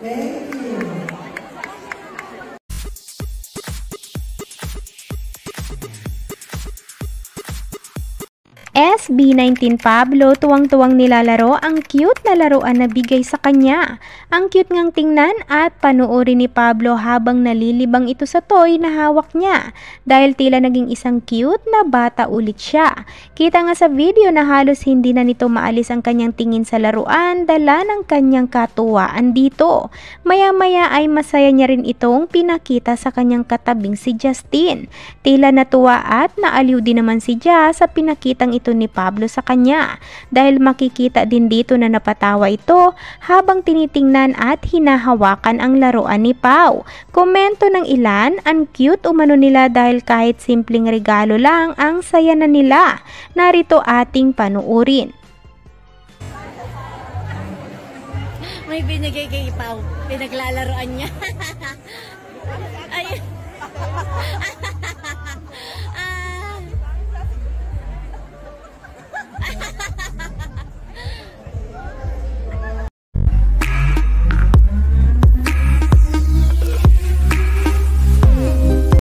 Thank you. SB19 Pablo tuwang-tuwang nilalaro ang cute na laruan na bigay sa kanya. Ang cute ngang tingnan at panuorin ni Pablo habang nalilibang ito sa toy na hawak niya dahil tila naging isang cute na bata ulit siya. Kita nga sa video na halos hindi na nito maalis ang kanyang tingin sa laruan dala ng kanyang katuwaan dito. Maya-maya ay masaya niya rin itong pinakita sa kanyang katabing si Justin. Tila natuwa at naaliw din naman si Jazz sa pinakitang ito ni Pablo sa kanya dahil makikita din dito na napatawa ito habang tinitingnan at hinahawakan ang laruan ni Pau. Komento ng ilan, ang cute umano nila dahil kahit simpleng regalo lang ang saya na nila. Narito ating panuurin. May binigay kay Pau, pinaglalaroan niya.